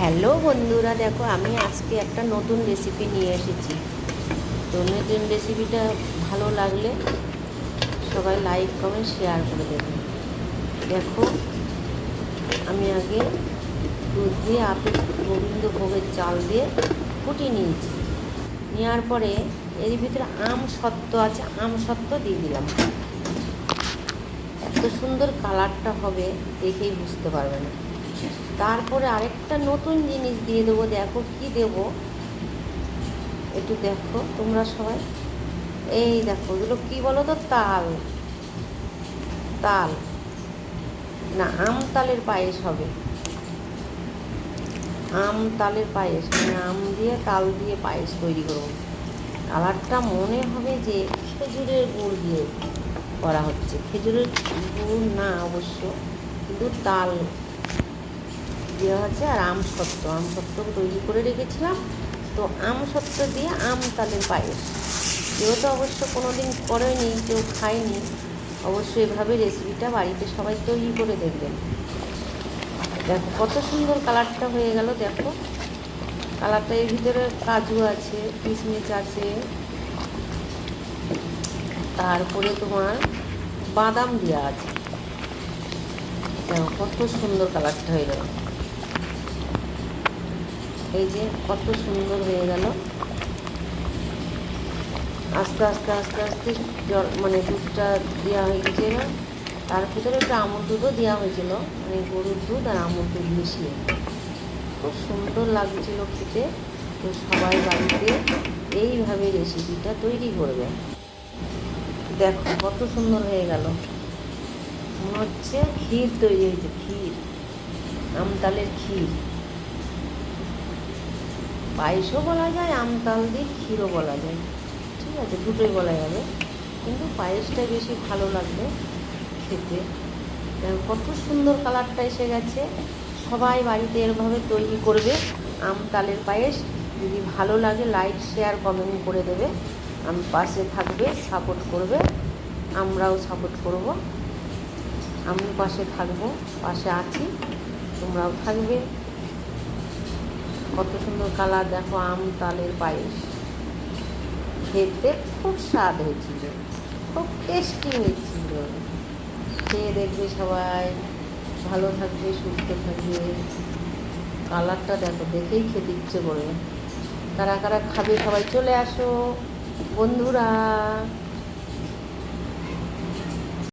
Hello বন্ধুরা, দেখো আমি আজকে একটা নতুন রেসিপি নিয়ে এসেছি। তো নতুন রেসিপিটা ভালো লাগলে সবাই লাইক কমেন্ট শেয়ার করে দেবেন। দেখো, আমি আগে দুধ দিয়ে গোবিন্দভোগের চাল দিয়ে ফুটিয়ে নিয়েছি। নেওয়ার পরে এর ভিতরে আম সত্ত্ব আছে, আম সত্ত্ব দিয়ে দিলাম। এত সুন্দর কালারটা হবে দেখেই বুঝতে পারবে না। তারপরে আরেকটা নতুন জিনিস দিয়ে দেবো। দেখো কি দেবো, একটু দেখো তোমরা সবাই। এই দেখো, এগুলো কী বলো তো? তাল তাল না, আম তালের পায়েস হবে। আম তালের পায়েস, মানে আম দিয়ে তাল দিয়ে পায়েস তৈরি করবো। কালারটা মনে হবে যে খেজুরের গুড় দিয়ে করা হচ্ছে। খেজুরের গুড় না অবশ্য, কিন্তু তাল দেওয়া হচ্ছে। আর আম সত্ত্ব তৈরি করে রেখেছিলাম। তো আম সত্ত্ব দিয়ে আম তালের পায়েস, কেউ তো অবশ্য কোনো দিন করেনি, কেউ খায়নি। অবশ্যই এভাবে রেসিপিটা বাড়িতে সবাই তৈরি করে দেখবেন। দেখো কত সুন্দর কালারটা হয়ে গেল। দেখো কালারটা, এর ভিতরে কাজু আছে, কিশমিশ আছে, তারপরে তোমার বাদাম দেওয়া আছে। দেখো কত সুন্দর কালারটা হয়ে গেল। এই যে কত সুন্দর হয়ে গেল। আস্তে আস্তে আস্তে আস্তে জল, মানে দুধটা দেওয়া হয়ে গেছে। না, তার ভিতরে একটু আমুল দুধও দেওয়া হয়েছিল, মানে গরুর দুধ আর আমুল দুধ মিশিয়ে। খুব সুন্দর লাগছিল খেতে। তো সবাই বাড়িতে এইভাবে রেসিপিটা তৈরি করবে। দেখো কত সুন্দর হয়ে গেল। মনে হচ্ছে ক্ষীর তৈরি হয়েছে, ক্ষীর, আমতালের ক্ষীর। পায়েসও বলা যায়, আমতাল দিয়ে ক্ষীরও বলা যায়। ঠিক আছে, দুটোই বলা যাবে, কিন্তু পায়েসটাই বেশি ভালো লাগবে খেতে। কত সুন্দর কালারটা এসে গেছে। সবাই বাড়িতে এরভাবে তৈরি করবে আম তালের পায়েস। যদি ভালো লাগে লাইক শেয়ার কমেন্ট করে দেবে। আমি পাশে থাকবে, সাপোর্ট করবে। আমরাও সাপোর্ট করব। আমি পাশে থাকবো, পাশে আছি, তোমরাও থাকবে। কত সুন্দর কালার দেখো, আম তালের পায়েস খেতে খুব স্বাদ হয়েছিল, খুব টেস্টি হয়েছিল। খেয়ে দেখবে সবাই, ভালো থাকবে, সুস্থ থাকবে। কালারটা দেখো, দেখেই খেতে ইচ্ছে করবে। কারা কারা খাবে সবাই চলে আসো বন্ধুরা।